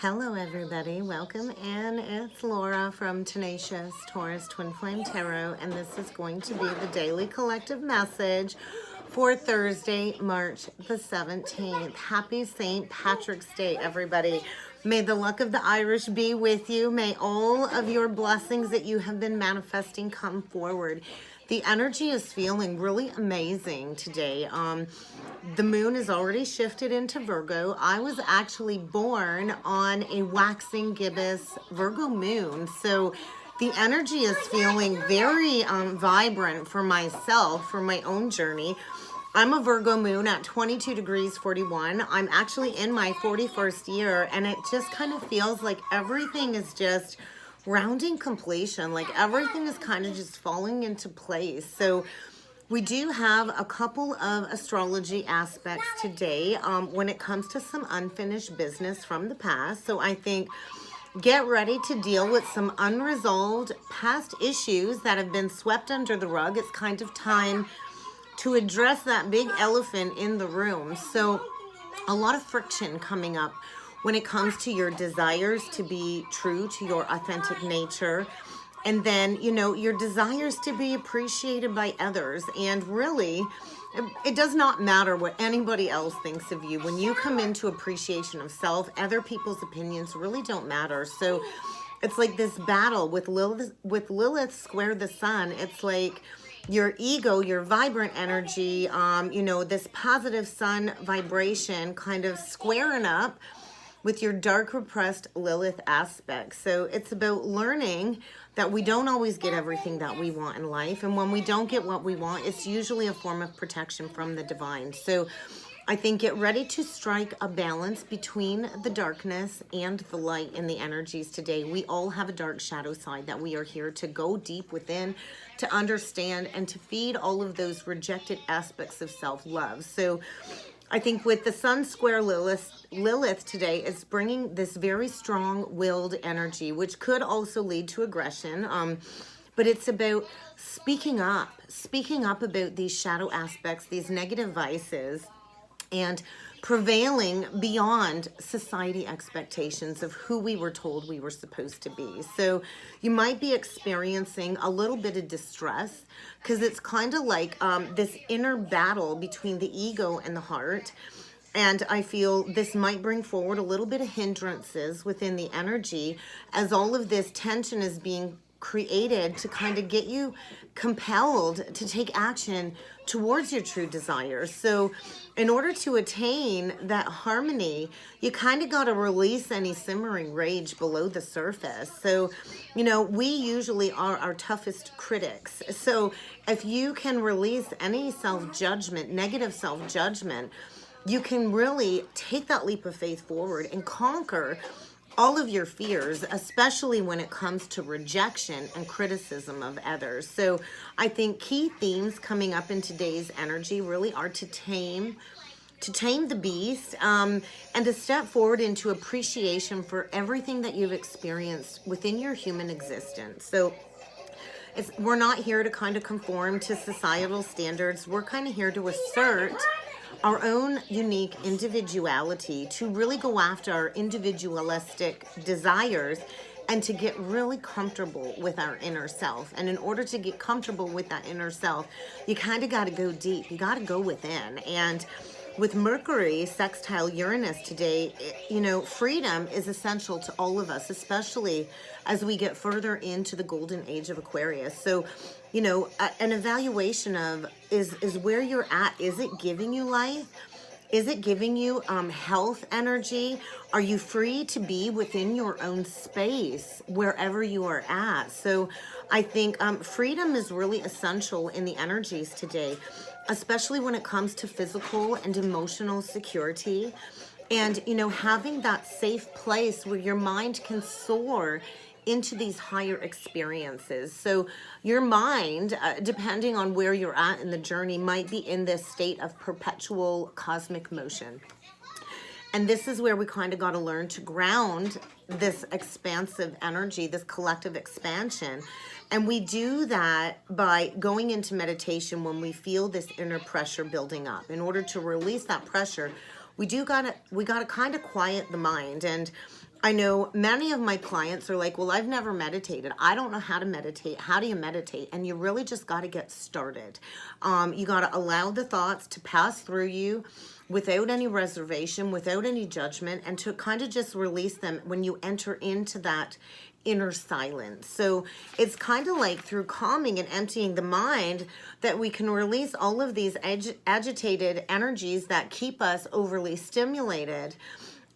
Hello everybody, welcome in. It's Laura from Tenacious Taurus Twin Flame Tarot, and this is going to be the daily collective message for Thursday, March the 17th. Happy St. Patrick's Day, everybody. May the luck of the Irish be with you. May all of your blessings that you have been manifesting come forward. The energy is feeling really amazing today. The moon is already shifted into Virgo. I was actually born on a waxing gibbous Virgo moon. So the energy is feeling very vibrant for myself, for my own journey. I'm a Virgo moon at 22 degrees 41. I'm actually in my 41st year, and it just kind of feels like everything is just rounding completion. Like everything is kind of just falling into place. So we do have a couple of astrology aspects today when it comes to some unfinished business from the past. So I think get ready to deal with some unresolved past issues that have been swept under the rug. It's kind of time to address that big elephant in the room. So a lot of friction coming up when it comes to your desires to be true to your authentic nature. And then, you know, your desires to be appreciated by others. And really, it does not matter what anybody else thinks of you. When you come into appreciation of self, other people's opinions really don't matter. So it's like this battle with Lilith square the sun. It's like your ego, your vibrant energy, you know, this positive sun vibration kind of squaring up with your dark repressed Lilith aspect. So it's about learning that we don't always get everything that we want in life. And when we don't get what we want, it's usually a form of protection from the divine. So I think get ready to strike a balance between the darkness and the light in the energies today. We all have a dark shadow side that we are here to go deep within, to understand, and to feed all of those rejected aspects of self-love. So I think with the Sun square Lilith today is bringing this very strong-willed energy, which could also lead to aggression. But it's about speaking up about these shadow aspects, these negative vices, and prevailing beyond society expectations of who we were told we were supposed to be. So you might be experiencing a little bit of distress because it's kind of like this inner battle between the ego and the heart. And I feel this might bring forward a little bit of hindrances within the energy as all of this tension is being created to kind of get you compelled to take action towards your true desires. So in order to attain that harmony, you kind of got to release any simmering rage below the surface. So, you know, we usually are our toughest critics. So if you can release any self-judgment, negative self-judgment, you can really take that leap of faith forward and conquer all of your fears, especially when it comes to rejection and criticism of others. So I think key themes coming up in today's energy really are to tame the beast, and to step forward into appreciation for everything that you've experienced within your human existence. So we're not here to kind of conform to societal standards. We're kind of here to assert our own unique individuality, to really go after our individualistic desires and to get really comfortable with our inner self. And in order to get comfortable with that inner self, you kind of got to go deep. You got to go within. And with Mercury sextile Uranus today, you know, freedom is essential to all of us, especially as we get further into the golden age of Aquarius. So, you know, an evaluation of is where you're at. Is it giving you life? Is it giving you health energy? Are you free to be within your own space wherever you are at? So I think freedom is really essential in the energies today, especially when it comes to physical and emotional security. And, you know, having that safe place where your mind can soar into these higher experiences. So your mind, depending on where you're at in the journey, might be in this state of perpetual cosmic motion. And this is where we kind of got to learn to ground this expansive energy, this collective expansion. And we do that by going into meditation when we feel this inner pressure building up. In order to release that pressure, we gotta kind of quiet the mind. And I know many of my clients are like, well, I've never meditated. I don't know how to meditate. How do you meditate? And you really just got to get started. You got to allow the thoughts to pass through you without any reservation, without any judgment, and to kind of just release them when you enter into that inner silence. So it's kind of like through calming and emptying the mind that we can release all of these agitated energies that keep us overly stimulated,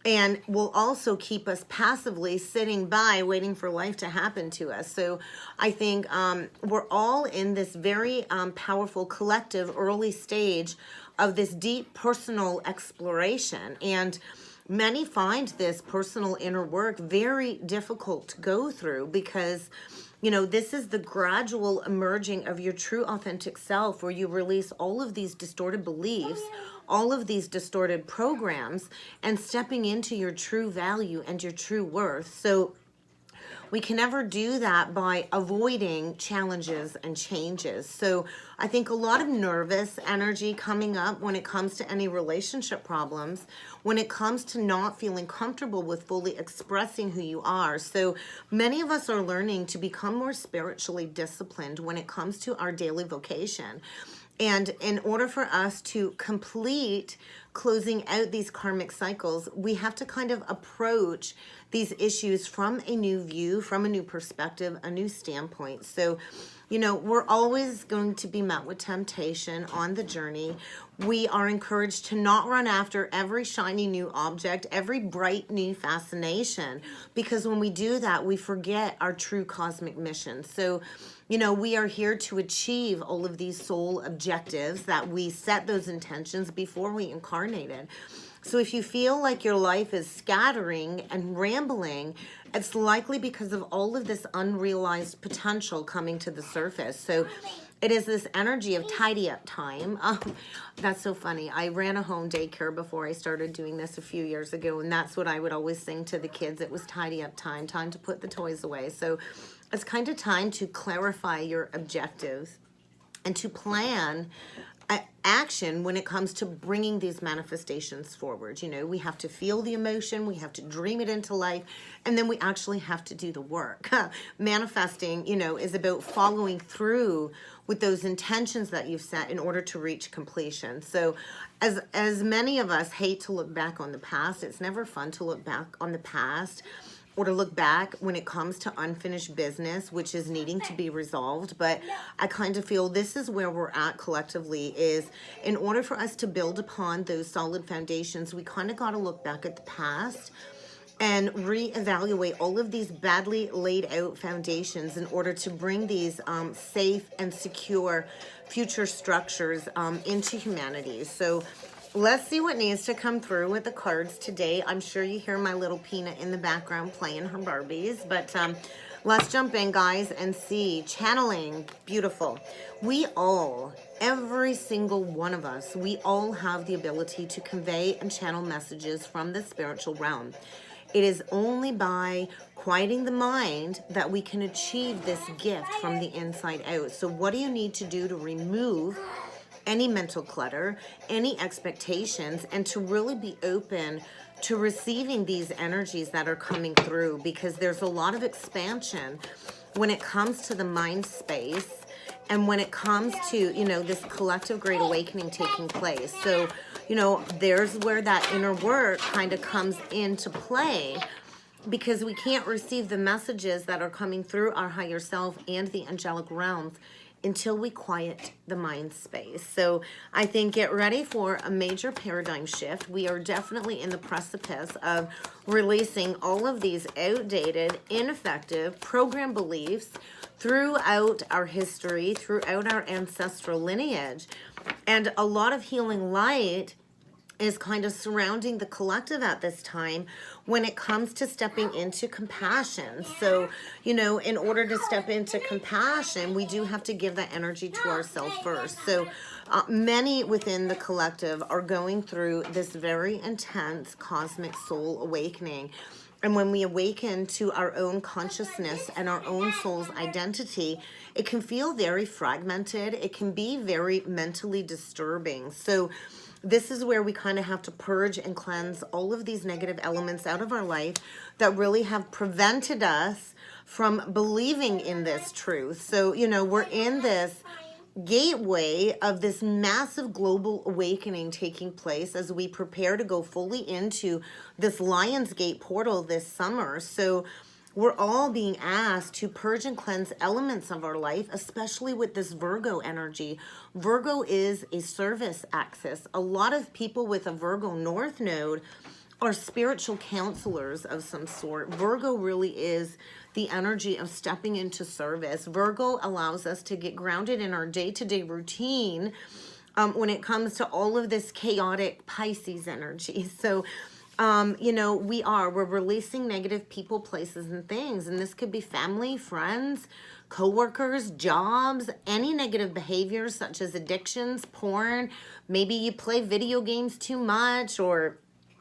and will also keep us passively sitting by waiting for life to happen to us. So I think we're all in this very powerful collective early stage of this deep personal exploration. And many find this personal inner work very difficult to go through because, you know, this is the gradual emerging of your true authentic self, where you release all of these distorted beliefs, all of these distorted programs, and stepping into your true value and your true worth. So we can never do that by avoiding challenges and changes. So I think a lot of nervous energy coming up when it comes to any relationship problems, when it comes to not feeling comfortable with fully expressing who you are. So many of us are learning to become more spiritually disciplined when it comes to our daily vocation. And in order for us to complete closing out these karmic cycles, we have to kind of approach these issues from a new view, from a new perspective, a new standpoint. So, you know, we're always going to be met with temptation on the journey. We are encouraged to not run after every shiny new object, every bright new fascination, because when we do that, we forget our true cosmic mission. So, you know, we are here to achieve all of these soul objectives that we set those intentions before we incarnated. So if you feel like your life is scattering and rambling, it's likely because of all of this unrealized potential coming to the surface. So it is this energy of tidy up time. That's so funny. I ran a home daycare before I started doing this a few years ago, and that's what I would always sing to the kids. It was tidy up time, time to put the toys away. So it's kind of time to clarify your objectives and to plan action when it comes to bringing these manifestations forward. You know, we have to feel the emotion, we have to dream it into life, and then we actually have to do the work. Manifesting, you know, is about following through with those intentions that you've set in order to reach completion. So as many of us hate to look back on the past, it's never fun to look back on the past or to look back when it comes to unfinished business, which is needing to be resolved. But I kind of feel this is where we're at collectively, is in order for us to build upon those solid foundations, we kind of got to look back at the past and reevaluate all of these badly laid out foundations in order to bring these safe and secure future structures into humanity. So let's see what needs to come through with the cards today. I'm sure you hear my little Peanut in the background playing her Barbies, but let's jump in, guys, and see. Channeling, beautiful. We all, every single one of us, we all have the ability to convey and channel messages from the spiritual realm. It is only by quieting the mind that we can achieve this gift from the inside out. So what do you need to do to remove any mental clutter, any expectations, and to really be open to receiving these energies that are coming through? Because there's a lot of expansion when it comes to the mind space and when it comes to, you know, this collective great awakening taking place. So, you know, there's where that inner work kind of comes into play, because we can't receive the messages that are coming through our higher self and the angelic realms until we quiet the mind space. So I think get ready for a major paradigm shift. We are definitely in the precipice of releasing all of these outdated, ineffective program beliefs throughout our history, throughout our ancestral lineage. And a lot of healing light is kind of surrounding the collective at this time when it comes to stepping into compassion. So, you know, in order to step into compassion, we do have to give that energy to ourselves first. So many within the collective are going through this very intense cosmic soul awakening. And when we awaken to our own consciousness and our own soul's identity, it can feel very fragmented. It can be very mentally disturbing. So this is where we kind of have to purge and cleanse all of these negative elements out of our life that really have prevented us from believing in this truth. So, you know, we're in this gateway of this massive global awakening taking place as we prepare to go fully into this Lionsgate portal this summer. So we're all being asked to purge and cleanse elements of our life, especially with this Virgo energy. Virgo is a service axis. A lot of people with a Virgo North node are spiritual counselors of some sort. Virgo really is the energy of stepping into service. Virgo allows us to get grounded in our day-to-day routine when it comes to all of this chaotic Pisces energy. So, you know, we're releasing negative people, places, and things. And this could be family, friends, coworkers, jobs, any negative behaviors such as addictions, porn. Maybe you play video games too much, or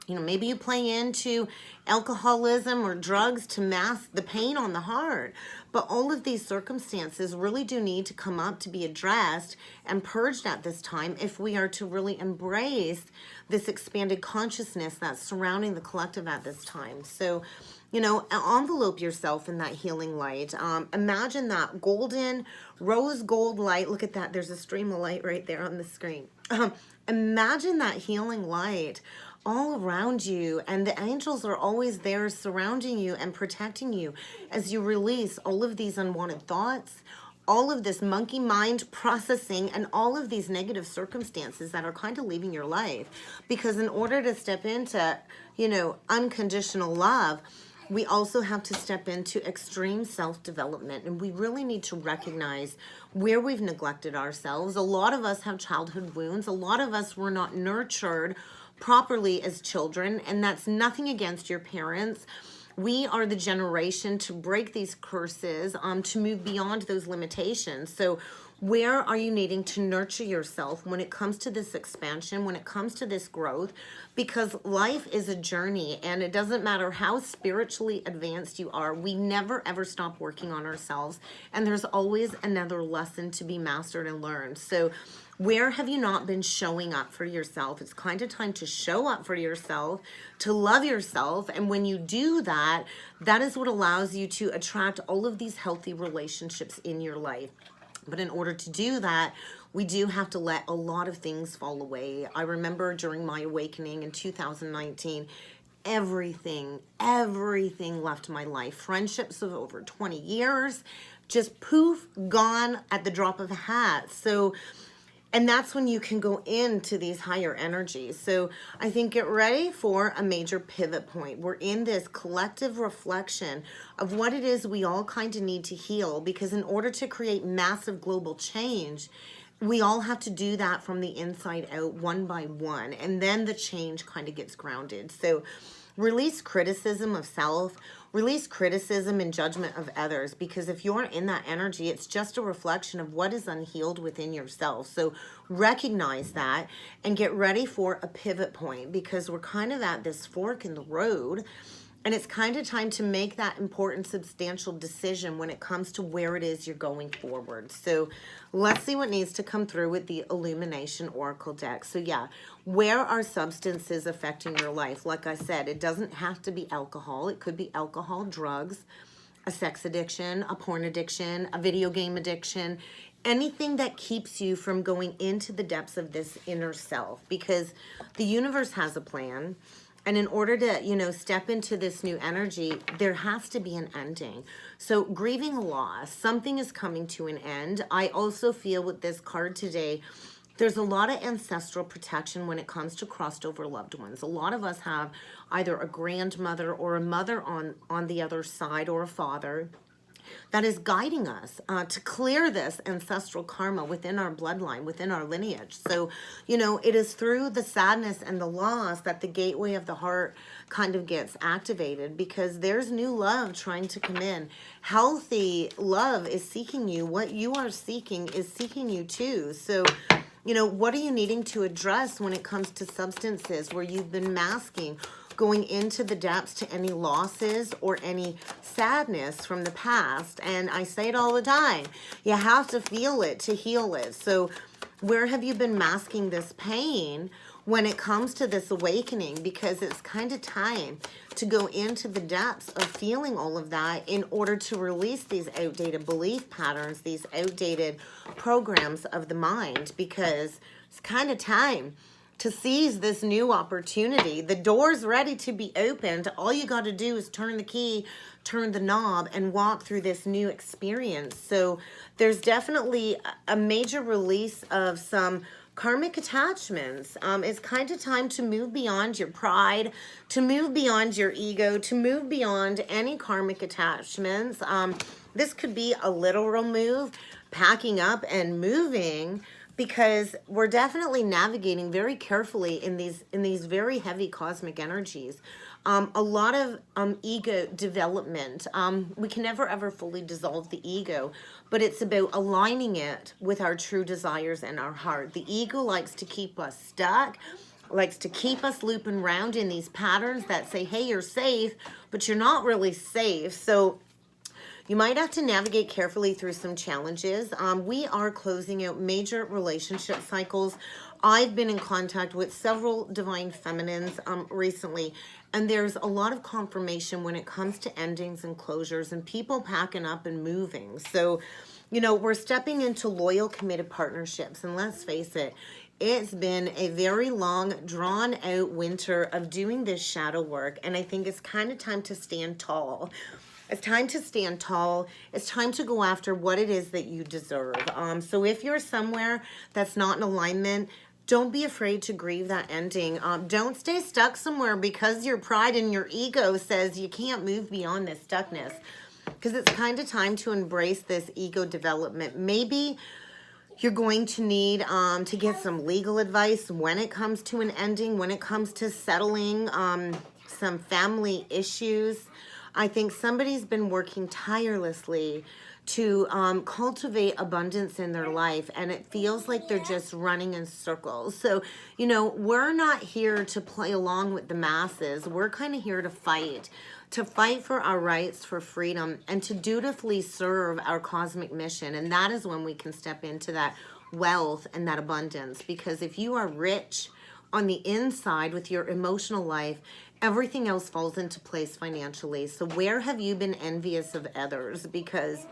you know, maybe you play into alcoholism or drugs to mask the pain on the heart. But all of these circumstances really do need to come up to be addressed and purged at this time if we are to really embrace this expanded consciousness that's surrounding the collective at this time. So, you know, envelope yourself in that healing light. Imagine that golden rose gold light. Look at that. There's a stream of light right there on the screen. Imagine that healing light all around you, and the angels are always there surrounding you and protecting you as you release all of these unwanted thoughts, all of this monkey mind processing, and all of these negative circumstances that are kind of leaving your life. Because in order to step into, you know, unconditional love, we also have to step into extreme self-development, and we really need to recognize where we've neglected ourselves. A lot of us have childhood wounds. A lot of us were not nurtured properly as children, and that's nothing against your parents. We are the generation to break these curses, to move beyond those limitations. So where are you needing to nurture yourself when it comes to this expansion, when it comes to this growth? Because life is a journey, and it doesn't matter how spiritually advanced you are. We never ever stop working on ourselves, and there's always another lesson to be mastered and learned. So where have you not been showing up for yourself? It's kind of time to show up for yourself, to love yourself. And when you do that, that is what allows you to attract all of these healthy relationships in your life. But in order to do that, we do have to let a lot of things fall away. I remember during my awakening in 2019, everything left my life. Friendships of over 20 years, just poof, gone at the drop of a hat. So, and that's when you can go into these higher energies. So I think get ready for a major pivot point. We're in this collective reflection of what it is we all kind of need to heal, because in order to create massive global change, we all have to do that from the inside out, one by one, and then the change kind of gets grounded. So release criticism of self, release criticism and judgment of others, because if you're in that energy, it's just a reflection of what is unhealed within yourself. So recognize that and get ready for a pivot point, because we're kind of at this fork in the road. And it's kind of time to make that important, substantial decision when it comes to where it is you're going forward. So let's see what needs to come through with the Illumination Oracle deck. So yeah, where are substances affecting your life? Like I said, it doesn't have to be alcohol. It could be alcohol, drugs, a sex addiction, a porn addiction, a video game addiction, anything that keeps you from going into the depths of this inner self, because the universe has a plan. And in order to, you know, step into this new energy, there has to be an ending. So grieving a loss, something is coming to an end. I also feel with this card today, there's a lot of ancestral protection when it comes to crossed over loved ones. A lot of us have either a grandmother or a mother on the other side, or a father that is guiding us to clear this ancestral karma within our bloodline, within our lineage. So, you know, it is through the sadness and the loss that the gateway of the heart kind of gets activated, because there's new love trying to come in. Healthy love is seeking you. What you are seeking is seeking you too. So, you know, what are you needing to address when it comes to substances where you've been masking, going into the depths to any losses or any sadness from the past? And I say it all the time, you have to feel it to heal it. So where have you been masking this pain when it comes to this awakening, because it's kind of time to go into the depths of feeling all of that in order to release these outdated belief patterns, these outdated programs of the mind, because it's kind of time to seize this new opportunity. The door's ready to be opened. All you got to do is turn the key, turn the knob, and walk through this new experience. So there's definitely a major release of some karmic attachments. It's kind of time to move beyond your pride, to move beyond your ego, to move beyond any karmic attachments. This could be a literal move, packing up and moving, because we're definitely navigating very carefully in these very heavy cosmic energies. A lot of ego development. We can never ever fully dissolve the ego, but it's about aligning it with our true desires and our heart. The ego likes to keep us stuck, likes to keep us looping around in these patterns that say, hey, you're safe, but you're not really safe. So you might have to navigate carefully through some challenges. We are closing out major relationship cycles. I've been in contact with several divine feminines recently, and there's a lot of confirmation when it comes to endings and closures and people packing up and moving. So, you know, we're stepping into loyal, committed partnerships. And let's face it, it's been a very long, drawn out winter of doing this shadow work. And I think it's kind of time to stand tall. It's time to stand tall. It's time to go after what it is that you deserve. So if you're somewhere that's not in alignment, don't be afraid to grieve that ending. Don't stay stuck somewhere because your pride and your ego says you can't move beyond this stuckness. Because it's kind of time to embrace this ego development. Maybe you're going to need to get some legal advice when it comes to an ending, when it comes to settling some family issues. I think somebody's been working tirelessly to cultivate abundance in their life, and it feels like they're just running in circles. So, you know, we're not here to play along with the masses. We're kind of here to fight for our rights, for freedom, and to dutifully serve our cosmic mission. And that is when we can step into that wealth and that abundance. Because if you are rich on the inside with your emotional life, everything else falls into place financially. So where have you been envious of others? Because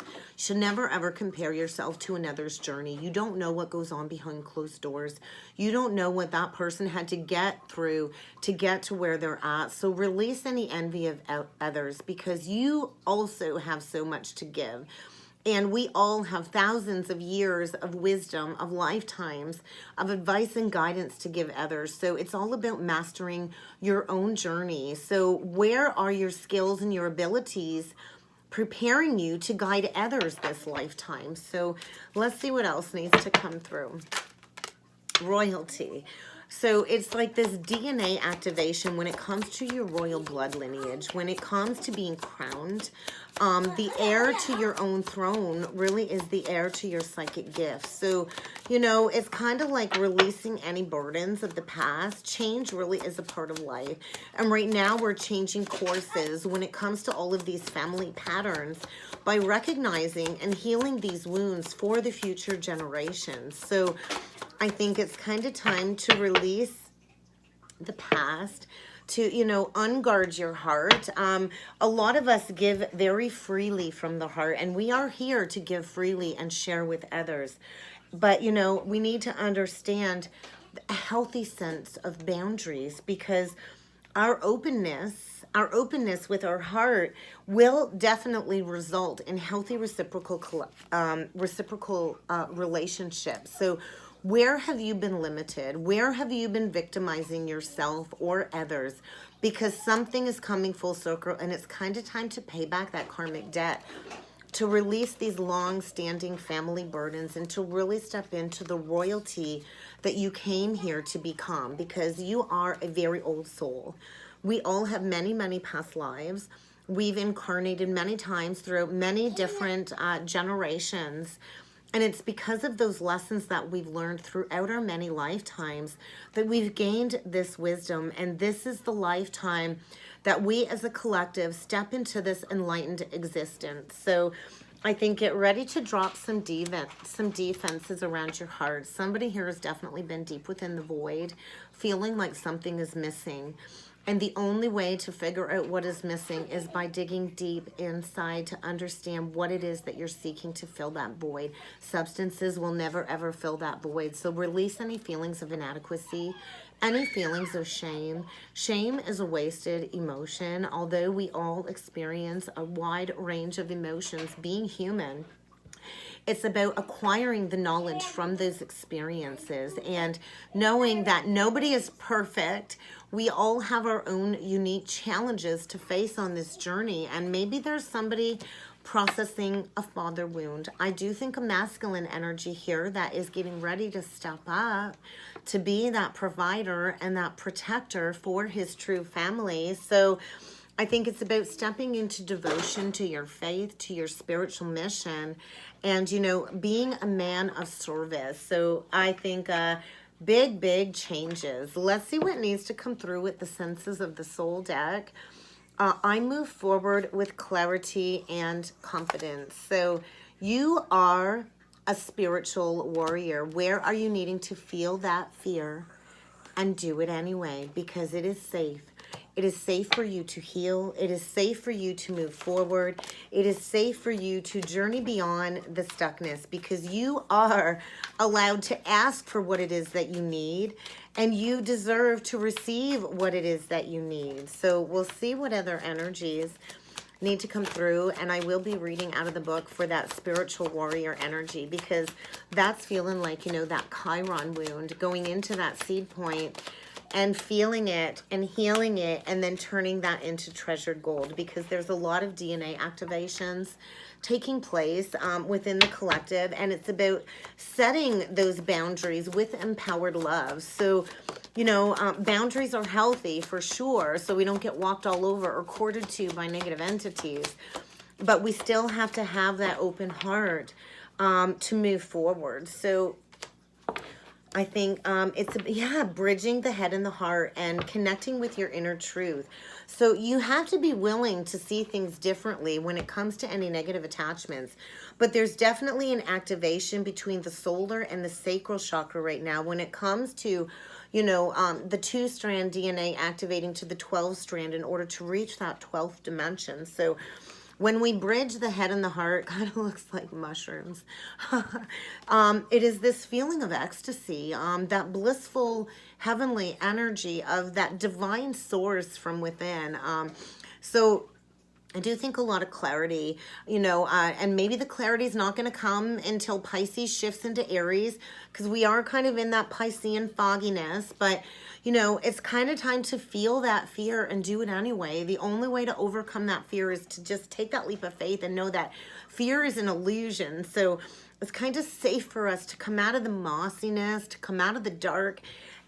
you should never ever compare yourself to another's journey. You don't know what goes on behind closed doors. You don't know what that person had to get through to get to where they're at. So release any envy of others, because you also have so much to give. And we all have thousands of years of wisdom, of lifetimes, of advice and guidance to give others. So it's all about mastering your own journey. So where are your skills and your abilities preparing you to guide others this lifetime? So let's see what else needs to come through. Royalty. So it's like this DNA activation when it comes to your royal blood lineage, when it comes to being crowned. The heir to your own throne really is the heir to your psychic gifts. So, you know, it's kind of like releasing any burdens of the past. Change really is a part of life. And right now we're changing courses when it comes to all of these family patterns by recognizing and healing these wounds for the future generations. So I think it's kind of time to release the past, to, you know, unguard your heart. A lot of us give very freely from the heart, and we are here to give freely and share with others. But, you know, we need to understand a healthy sense of boundaries, because our openness with our heart will definitely result in healthy reciprocal relationships. So where have you been limited? Where have you been victimizing yourself or others? Because something is coming full circle, and it's kind of time to pay back that karmic debt, to release these long-standing family burdens, and to really step into the royalty that you came here to become, because you are a very old soul. We all have many, many past lives. We've incarnated many times through many different generations. And it's because of those lessons that we've learned throughout our many lifetimes that we've gained this wisdom. And this is the lifetime that we as a collective step into this enlightened existence. So I think get ready to drop some defenses around your heart. Somebody here has definitely been deep within the void, feeling like something is missing. And the only way to figure out what is missing is by digging deep inside to understand what it is that you're seeking to fill that void. Substances will never, ever fill that void. So release any feelings of inadequacy, any feelings of shame. Shame is a wasted emotion. Although we all experience a wide range of emotions, being human, it's about acquiring the knowledge from those experiences and knowing that nobody is perfect. We all have our own unique challenges to face on this journey. And maybe there's somebody processing a father wound. I do think a masculine energy here that is getting ready to step up to be that provider and that protector for his true family. So I think it's about stepping into devotion to your faith, to your spiritual mission, and, you know, being a man of service. So I think big changes. Let's see what needs to come through with the senses of the soul deck. I move forward with clarity and confidence. So you are a spiritual warrior. Where are you needing to feel that fear and do it anyway? Because it is safe. It is safe for you to heal. It is safe for you to move forward. It is safe for you to journey beyond the stuckness, because you are allowed to ask for what it is that you need, and you deserve to receive what it is that you need. So we'll see what other energies need to come through, and I will be reading out of the book for that spiritual warrior energy, because that's feeling like, you know, that Chiron wound, going into that seed point and feeling it and healing it and then turning that into treasured gold, because there's a lot of DNA activations taking place within the collective, and it's about setting those boundaries with empowered love. So, you know, boundaries are healthy for sure, so we don't get walked all over or courted to by negative entities, but we still have to have that open heart to move forward. So I think it's, bridging the head and the heart and connecting with your inner truth. So you have to be willing to see things differently when it comes to any negative attachments. But there's definitely an activation between the solar and the sacral chakra right now when it comes to, you know, the 2-strand DNA activating to the 12-strand in order to reach that 12th dimension. So when we bridge the head and the heart, kind of looks like mushrooms. It is this feeling of ecstasy, that blissful, heavenly energy of that divine source from within. So I do think a lot of clarity, you know, and maybe the clarity is not going to come until Pisces shifts into Aries, because we are kind of in that Piscean fogginess, but you know, it's kind of time to feel that fear and do it anyway. The only way to overcome that fear is to just take that leap of faith and know that fear is an illusion. So it's kind of safe for us to come out of the mossiness, to come out of the dark,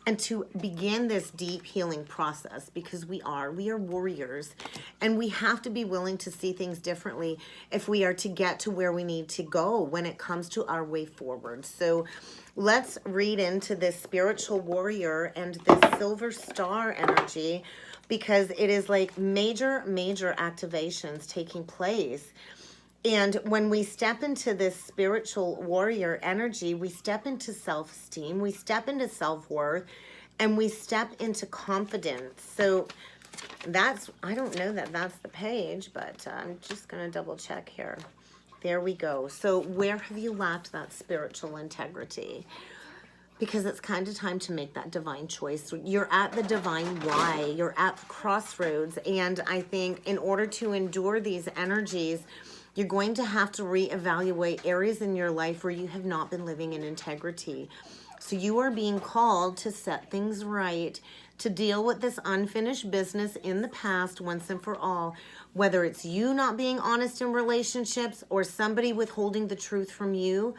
and to begin this deep healing process, because we are warriors, and we have to be willing to see things differently if we are to get to where we need to go when it comes to our way forward. So let's read into this spiritual warrior and this silver star energy, because it is like major activations taking place. And when we step into this spiritual warrior energy, we step into self-esteem, we step into self-worth, and we step into confidence. So that's, I don't know that that's the page, but I'm just going to double check here. There we go. So where have you lacked that spiritual integrity? Because it's kind of time to make that divine choice. You're at the divine why. You're at the crossroads. And I think in order to endure these energies, you're going to have to reevaluate areas in your life where you have not been living in integrity. So you are being called to set things right, to deal with this unfinished business in the past once and for all. Whether it's you not being honest in relationships or somebody withholding the truth from you,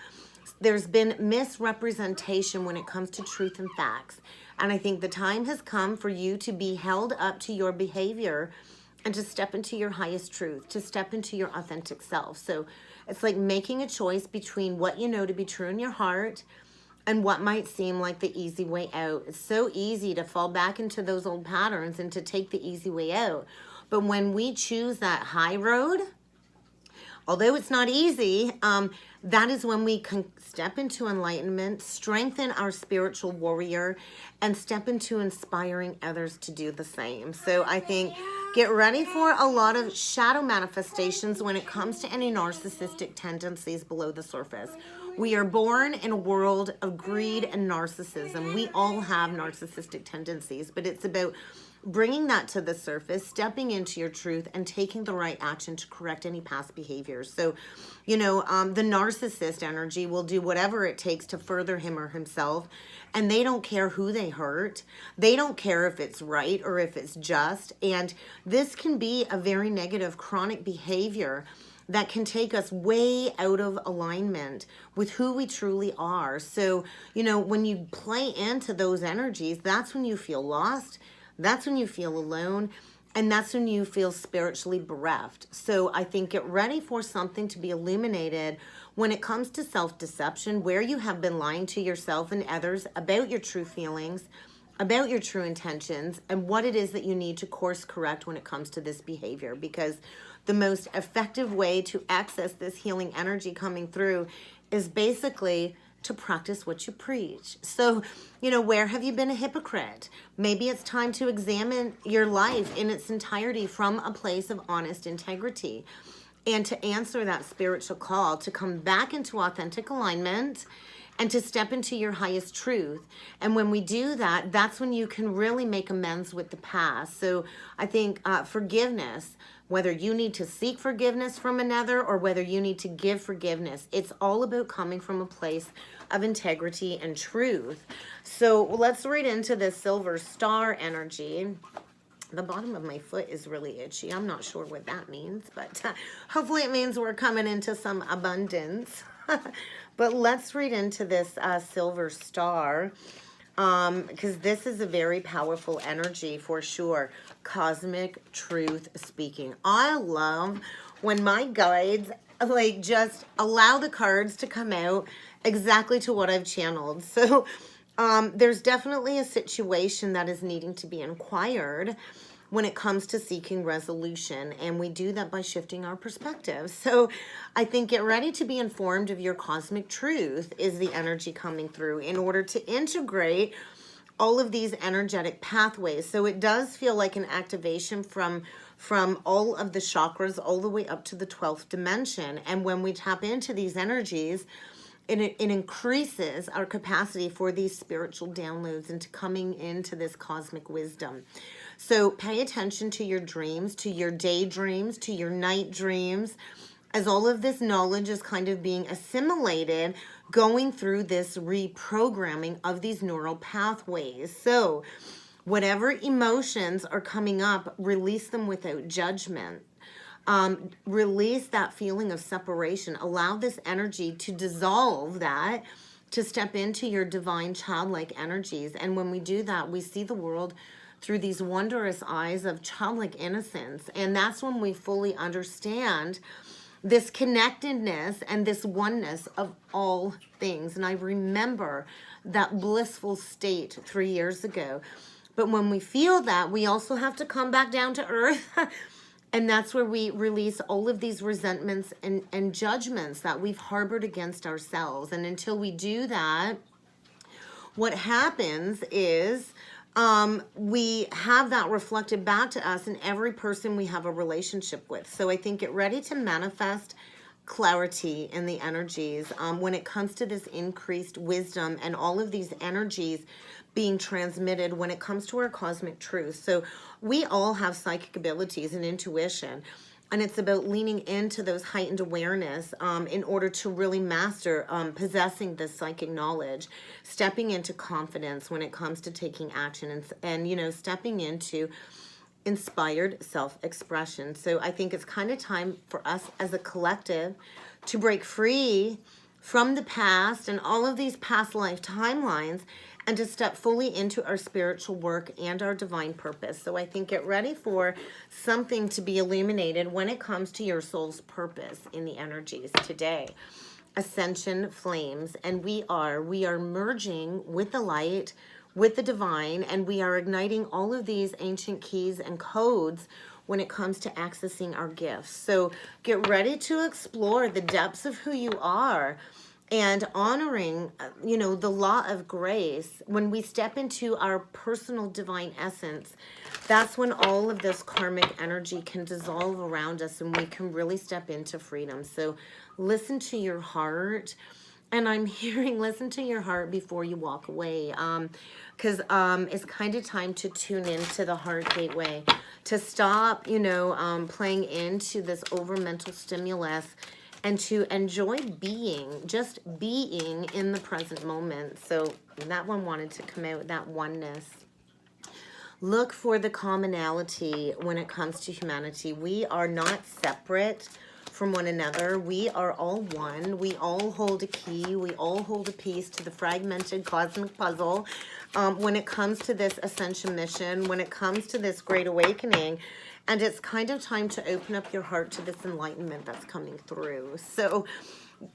there's been misrepresentation when it comes to truth and facts. And I think the time has come for you to be held up to your behavior and to step into your highest truth, to step into your authentic self. So it's like making a choice between what you know to be true in your heart and what might seem like the easy way out. It's so easy to fall back into those old patterns and to take the easy way out. But when we choose that high road, although it's not easy, that is when we can step into enlightenment, strengthen our spiritual warrior, and step into inspiring others to do the same. So I think get ready for a lot of shadow manifestations when it comes to any narcissistic tendencies below the surface. We are born in a world of greed and narcissism. We all have narcissistic tendencies, but it's about bringing that to the surface, stepping into your truth, and taking the right action to correct any past behaviors. So, the narcissist energy will do whatever it takes to further him or himself, and they don't care who they hurt. They don't care if it's right or if it's just, and this can be a very negative chronic behavior that can take us way out of alignment with who we truly are. So, when you play into those energies, that's when you feel lost. That's when you feel alone, and that's when you feel spiritually bereft. So I think get ready for something to be illuminated when it comes to self-deception, where you have been lying to yourself and others about your true feelings, about your true intentions, and what it is that you need to course correct when it comes to this behavior. Because the most effective way to access this healing energy coming through is basically to practice what you preach. So, where have you been a hypocrite? Maybe it's time to examine your life in its entirety from a place of honest integrity and to answer that spiritual call to come back into authentic alignment and to step into your highest truth. And when we do that, that's when you can really make amends with the past. So I think forgiveness, whether you need to seek forgiveness from another or whether you need to give forgiveness, it's all about coming from a place of integrity and truth. So let's read into this silver star energy. The bottom of my foot is really itchy. I'm not sure what that means, but hopefully it means we're coming into some abundance. But let's read into this silver star, because this is a very powerful energy for sure. Cosmic truth speaking. I love when my guides just allow the cards to come out exactly to what I've channeled. So there's definitely a situation that is needing to be inquired when it comes to seeking resolution, and we do that by shifting our perspective. So I think get ready to be informed of your cosmic truth is the energy coming through in order to integrate all of these energetic pathways. So it does feel like an activation from all of the chakras all the way up to the 12th dimension. And when we tap into these energies, it increases our capacity for these spiritual downloads into coming into this cosmic wisdom. So pay attention to your dreams, to your daydreams, to your night dreams, as all of this knowledge is kind of being assimilated, going through this reprogramming of these neural pathways. So whatever emotions are coming up, release them without judgment. Release that feeling of separation. Allow this energy to dissolve that, to step into your divine childlike energies. And when we do that, we see the world through these wondrous eyes of childlike innocence. And that's when we fully understand this connectedness and this oneness of all things. And I remember that blissful state 3 years ago. But when we feel that, we also have to come back down to earth. And that's where we release all of these resentments and judgments that we've harbored against ourselves. And until we do that, what happens is we have that reflected back to us in every person we have a relationship with. So I think get ready to manifest clarity in the energies when it comes to this increased wisdom and all of these energies being transmitted when it comes to our cosmic truth. So we all have psychic abilities and intuition, and it's about leaning into those heightened awareness in order to really master possessing this psychic knowledge, stepping into confidence when it comes to taking action, and stepping into inspired self-expression. So I think it's kind of time for us as a collective to break free from the past and all of these past life timelines and to step fully into our spiritual work and our divine purpose. So I think get ready for something to be illuminated when it comes to your soul's purpose in the energies today. Ascension flames, and we are merging with the light, with the divine, and we are igniting all of these ancient keys and codes when it comes to accessing our gifts. So get ready to explore the depths of who you are and honoring, you know, the law of grace. When we step into our personal divine essence, that's when all of this karmic energy can dissolve around us and we can really step into freedom. So listen to your heart. And I'm hearing, listen to your heart before you walk away. Because it's kind of time to tune into the heart gateway, to stop, you know, playing into this over mental stimulus, and to enjoy being, just being in the present moment. So that one wanted to come out, that oneness. Look for the commonality when it comes to humanity. We are not separate from one another. We are all one. We all hold a key. We all hold a piece to the fragmented cosmic puzzle. When it comes to this ascension mission, when it comes to this great awakening, and it's kind of time to open up your heart to this enlightenment that's coming through. So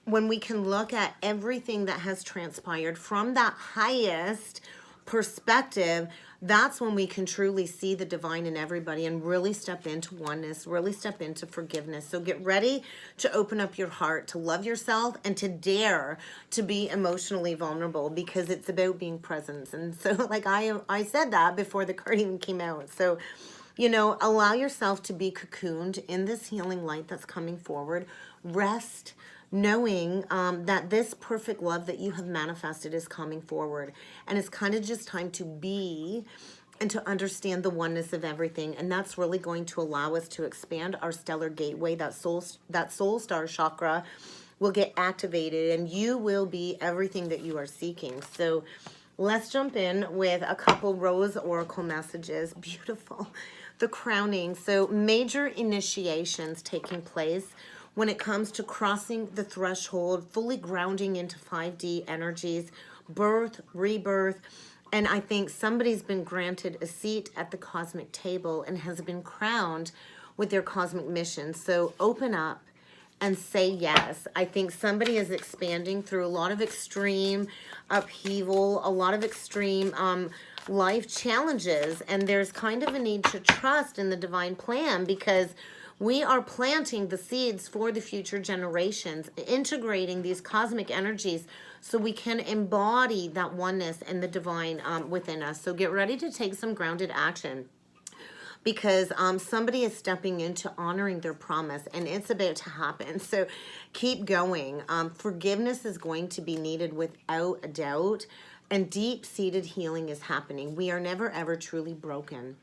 when we can look at everything that has transpired from that highest perspective, that's when we can truly see the divine in everybody and really step into oneness, really step into forgiveness. So get ready to open up your heart, to love yourself, and to dare to be emotionally vulnerable, because it's about being present. And so, like I said that before the card even came out. So, you know, allow yourself to be cocooned in this healing light that's coming forward. Rest, knowing that this perfect love that you have manifested is coming forward. And it's kind of just time to be and to understand the oneness of everything. And that's really going to allow us to expand our stellar gateway. That soul star chakra will get activated, and you will be everything that you are seeking. So let's jump in with a couple Rose Oracle messages. Beautiful. The crowning. So major initiations taking place when it comes to crossing the threshold, fully grounding into 5D energies, birth, rebirth. And I think somebody's been granted a seat at the cosmic table and has been crowned with their cosmic mission. So open up and say yes. I think somebody is expanding through a lot of extreme upheaval, a lot of extreme life challenges, and there's kind of a need to trust in the divine plan, because we are planting the seeds for the future generations, integrating these cosmic energies so we can embody that oneness and the divine within us. So get ready to take some grounded action, because somebody is stepping into honoring their promise, and it's about to happen. So keep going. Forgiveness is going to be needed without a doubt, and deep-seated healing is happening. We are never, ever truly broken.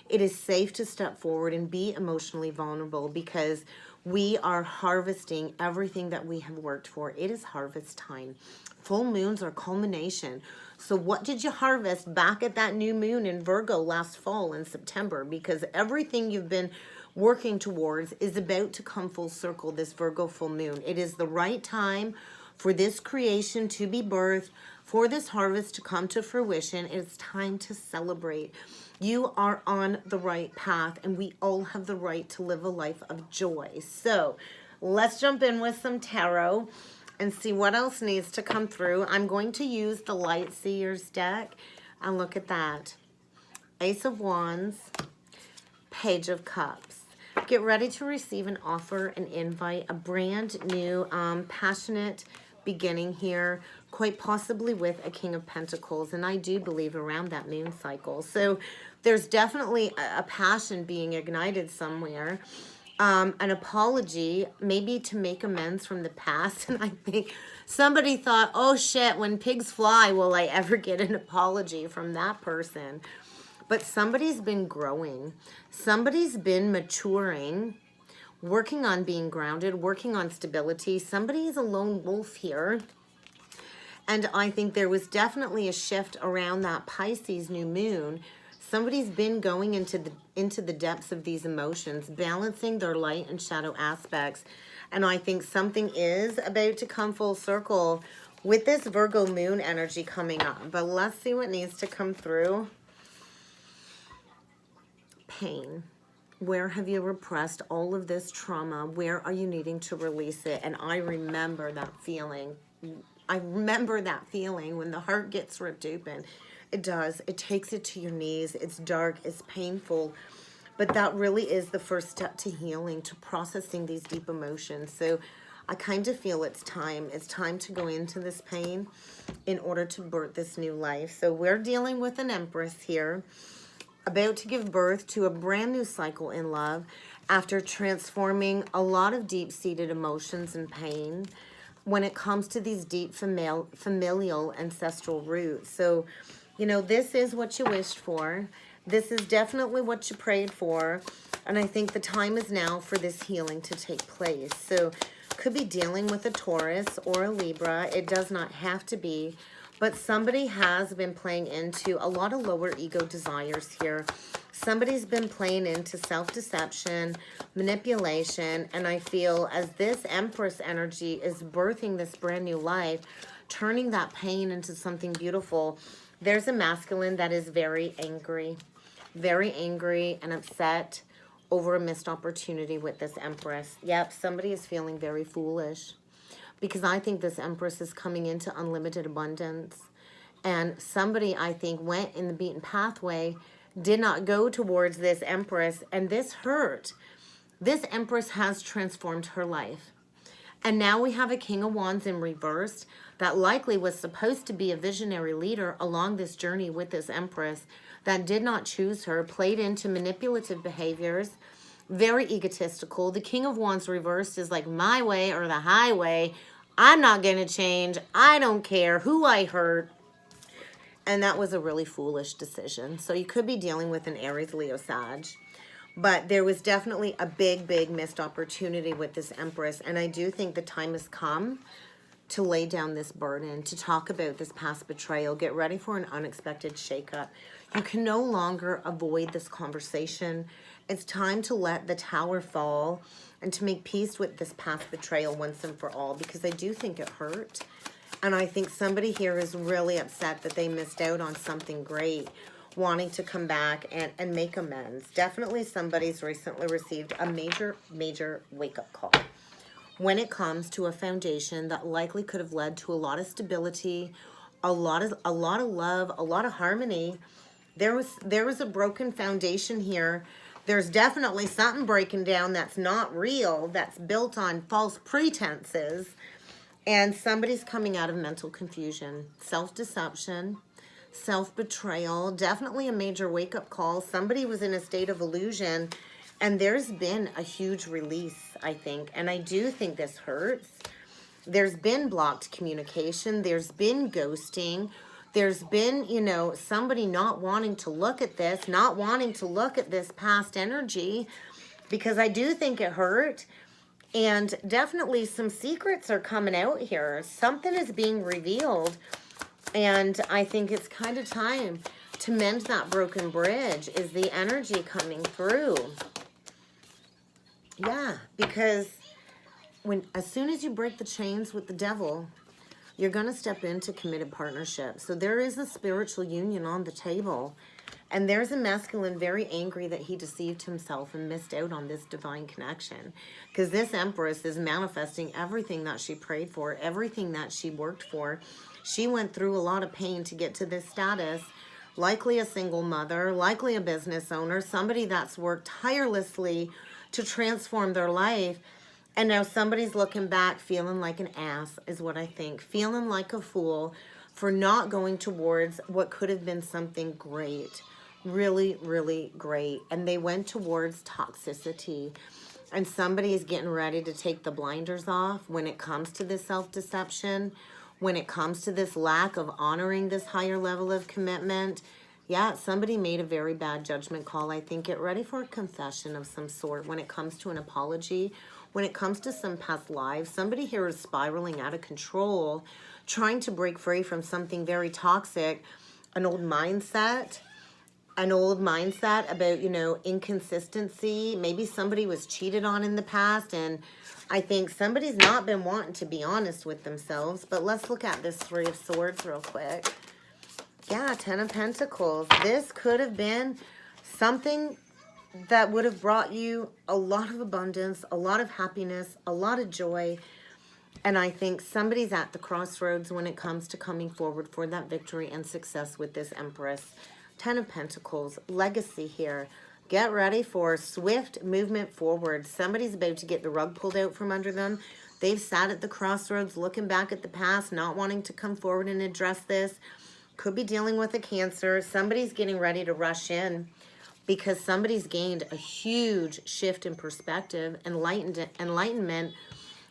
It is safe to step forward and be emotionally vulnerable, because we are harvesting everything that we have worked for. It is harvest time. Full moons are culmination. So what did you harvest back at that new moon in Virgo last fall in September? Because everything you've been working towards is about to come full circle this Virgo full moon. It is the right time for this creation to be birthed, for this harvest to come to fruition. It's time to celebrate. You are on the right path, and we all have the right to live a life of joy. So let's jump in with some tarot and see what else needs to come through. I'm going to use the Light Seers deck, and look at that. Ace of Wands, Page of Cups. Get ready to receive an offer, an invite, a brand new, passionate beginning here, quite possibly with a King of Pentacles, and I do believe around that moon cycle. So there's definitely a passion being ignited somewhere. An apology, maybe to make amends from the past. And I think somebody thought, oh shit, when pigs fly, will I ever get an apology from that person? But somebody's been growing. Somebody's been maturing, working on being grounded, working on stability. Somebody is a lone wolf here. And I think there was definitely a shift around that Pisces new moon. Somebody's been going into the depths of these emotions, balancing their light and shadow aspects. And I think something is about to come full circle with this Virgo moon energy coming up. But let's see what needs to come through. Pain. Where have you repressed all of this trauma? Where are you needing to release it? And I remember that feeling. I remember that feeling when the heart gets ripped open. It does. It takes it to your knees. It's dark. It's painful. But that really is the first step to healing, to processing these deep emotions. So I kind of feel it's time. It's time to go into this pain in order to birth this new life. So we're dealing with an Empress here, about to give birth to a brand new cycle in love after transforming a lot of deep-seated emotions and pain when it comes to these deep familial ancestral roots. So, you know, this is what you wished for. This is definitely what you prayed for. And I think the time is now for this healing to take place. So could be dealing with a Taurus or a Libra. It does not have to be. But somebody has been playing into a lot of lower ego desires here. Somebody's been playing into self-deception, manipulation, and I feel as this Empress energy is birthing this brand new life, turning that pain into something beautiful, there's a masculine that is very angry and upset over a missed opportunity with this Empress. Yep, somebody is feeling very foolish, because I think this Empress is coming into unlimited abundance. And somebody, I think, went in the beaten pathway, did not go towards this Empress, and this hurt. This Empress has transformed her life. And now we have a King of Wands in reverse that likely was supposed to be a visionary leader along this journey with this Empress that did not choose her, played into manipulative behaviors, very egotistical. The King of Wands reversed is like my way or the highway. I'm not going to change. I don't care who I hurt. And that was a really foolish decision. So you could be dealing with an Aries, Leo, Sag. But there was definitely a big missed opportunity with this Empress. And I do think the time has come to lay down this burden, to talk about this past betrayal. Get ready for an unexpected shakeup. You can no longer avoid this conversation. It's time to let the tower fall and to make peace with this past betrayal once and for all, because I do think it hurt. And I think somebody here is really upset that they missed out on something great, wanting to come back and make amends. Definitely somebody's recently received a major wake-up call when it comes to a foundation that likely could have led to a lot of stability, a lot of love, a lot of harmony. There was a broken foundation here. There's definitely something breaking down that's not real, that's built on false pretenses. And somebody's coming out of mental confusion, self-deception, self-betrayal, definitely a major wake-up call. Somebody was in a state of illusion, and there's been a huge release, I think. And I do think this hurts. There's been blocked communication. There's been ghosting. There's been, you know, somebody not wanting to look at this, not wanting to look at this past energy, because I do think it hurt. And definitely some secrets are coming out here. Something is being revealed. And I think it's kind of time to mend that broken bridge. Is the energy coming through? Yeah, because as soon as you break the chains with the devil, you're going to step into committed partnership. So there is a spiritual union on the table. And there's a masculine very angry that he deceived himself and missed out on this divine connection. Because this Empress is manifesting everything that she prayed for, everything that she worked for. She went through a lot of pain to get to this status. Likely a single mother, likely a business owner, somebody that's worked tirelessly to transform their life. And now somebody's looking back feeling like an ass, is what I think. Feeling like a fool for not going towards what could have been something great. Really great. And they went towards toxicity. And somebody is getting ready to take the blinders off when it comes to this self-deception, when it comes to this lack of honoring this higher level of commitment. Yeah, somebody made a very bad judgment call. I think get ready for a confession of some sort when it comes to an apology, when it comes to some past lives. Somebody here is spiraling out of control, trying to break free from something very toxic, an old mindset about, you know, inconsistency. Maybe somebody was cheated on in the past, and I think somebody's not been wanting to be honest with themselves. But let's look at this Three of Swords real quick. Yeah, Ten of Pentacles. This could have been something that would have brought you a lot of abundance, a lot of happiness, a lot of joy. And I think somebody's at the crossroads when it comes to coming forward for that victory and success with this Empress. Ten of Pentacles, legacy here. Get ready for swift movement forward. Somebody's about to get the rug pulled out from under them. They've sat at the crossroads looking back at the past, not wanting to come forward and address this. Could be dealing with a Cancer. Somebody's getting ready to rush in because somebody's gained a huge shift in perspective, enlightenment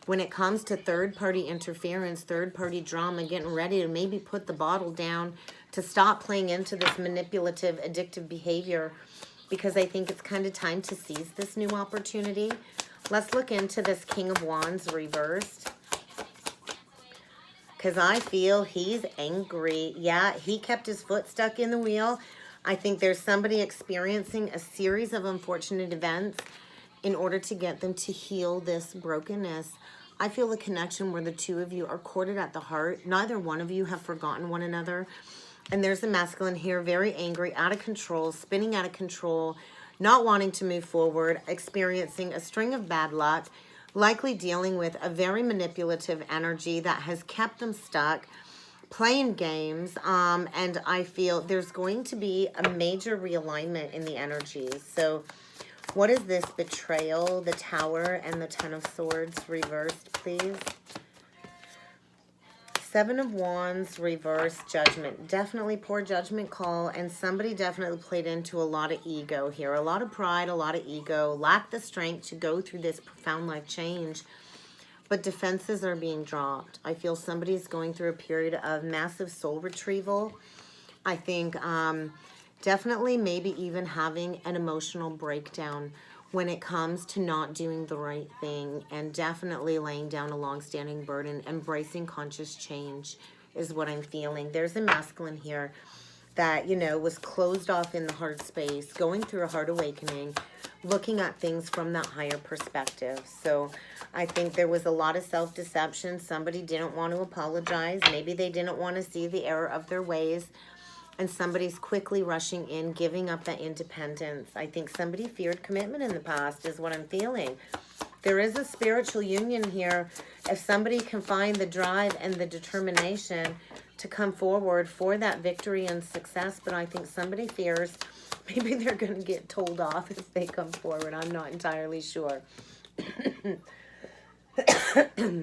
when it comes to third-party interference, third-party drama, getting ready to maybe put the bottle down to stop playing into this manipulative, addictive behavior, because I think it's kind of time to seize this new opportunity. Let's look into this King of Wands reversed, because I feel he's angry. Yeah, he kept his foot stuck in the wheel. I think there's somebody experiencing a series of unfortunate events in order to get them to heal this brokenness. I feel a connection where the two of you are corded at the heart. Neither one of you have forgotten one another. And there's a masculine here, very angry, out of control, spinning out of control, not wanting to move forward, experiencing a string of bad luck, likely dealing with a very manipulative energy that has kept them stuck, playing games. And I feel there's going to be a major realignment in the energies. So what is this? Betrayal, the Tower, and the Ten of Swords reversed, please. Seven of Wands, reverse, Judgment. Definitely poor judgment call, and somebody definitely played into a lot of ego here. A lot of pride, a lot of ego, lack the strength to go through this profound life change. But defenses are being dropped. I feel somebody's going through a period of massive soul retrieval. I think definitely maybe even having an emotional breakdown when it comes to not doing the right thing, and definitely laying down a long-standing burden. Embracing conscious change is what I'm feeling. There's a masculine here that, you know, was closed off in the heart space, going through a heart awakening, looking at things from that higher perspective. So I think there was a lot of self-deception. Somebody didn't want to apologize. Maybe they didn't want to see the error of their ways. And somebody's quickly rushing in, giving up that independence. I think somebody feared commitment in the past is what I'm feeling. There is a spiritual union here. If somebody can find the drive and the determination to come forward for that victory and success, but I think somebody fears maybe they're going to get told off if they come forward. I'm not entirely sure.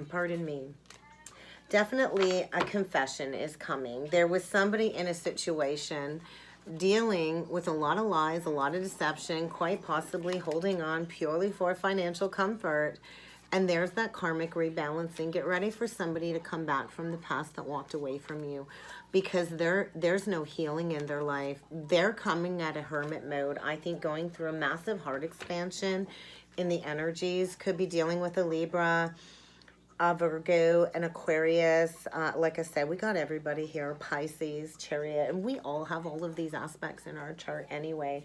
Pardon me. Definitely a confession is coming. There was somebody in a situation dealing with a lot of lies, a lot of deception, quite possibly holding on purely for financial comfort. And there's that karmic rebalancing. Get ready for somebody to come back from the past that walked away from you, because there's no healing in their life. They're coming at a hermit mode. I think going through a massive heart expansion in the energies. Could be dealing with a Libra, a Virgo, an Aquarius. Like I said, we got everybody here. Pisces, Chariot, and we all have all of these aspects in our chart anyway.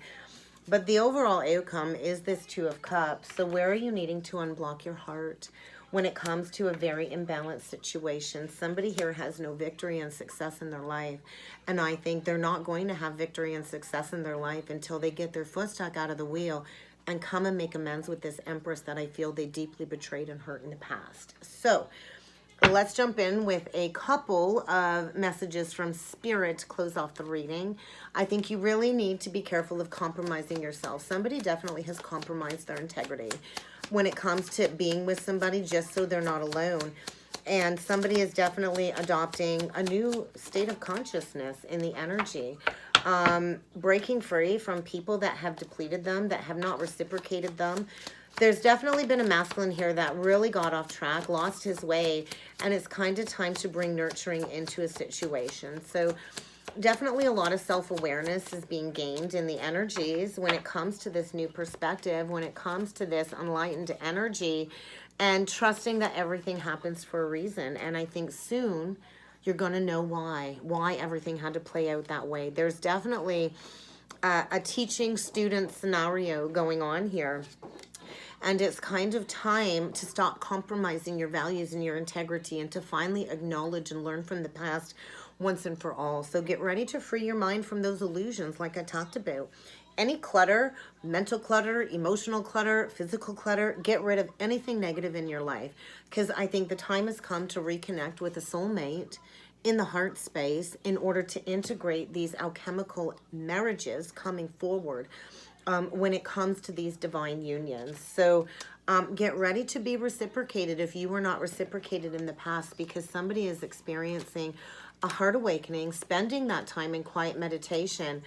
But the overall outcome is this Two of Cups. So where are you needing to unblock your heart when it comes to a very imbalanced situation? Somebody here has no victory and success in their life. And I think they're not going to have victory and success in their life until they get their foot stuck out of the wheel and come and make amends with this Empress that I feel they deeply betrayed and hurt in the past. So let's jump in with a couple of messages from Spirit to close off the reading. I think you really need to be careful of compromising yourself. Somebody definitely has compromised their integrity when it comes to being with somebody just so they're not alone. And somebody is definitely adopting a new state of consciousness in the energy. Breaking free from people that have depleted them, that have not reciprocated them. There's definitely been a masculine here that really got off track, lost his way, and it's kind of time to bring nurturing into a situation. So definitely a lot of self-awareness is being gained in the energies when it comes to this new perspective, when it comes to this enlightened energy, and trusting that everything happens for a reason. And I think soon you're going to know why everything had to play out that way. There's definitely a teaching student scenario going on here. And it's kind of time to stop compromising your values and your integrity and to finally acknowledge and learn from the past once and for all. So get ready to free your mind from those illusions like I talked about. Any clutter, mental clutter, emotional clutter, physical clutter, get rid of anything negative in your life, because I think the time has come to reconnect with a soulmate in the heart space in order to integrate these alchemical marriages coming forward. when it comes to these divine unions. So get ready to be reciprocated if you were not reciprocated in the past, because somebody is experiencing a heart awakening, spending that time in quiet meditation,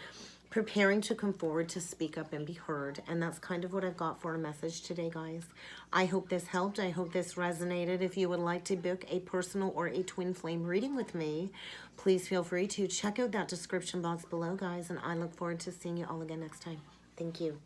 preparing to come forward to speak up and be heard. And that's kind of what I've got for a message today, guys. I hope this helped. I hope this resonated. If you would like to book a personal or a twin flame reading with me, please feel free to check out that description box below, guys. And I look forward to seeing you all again next time. Thank you.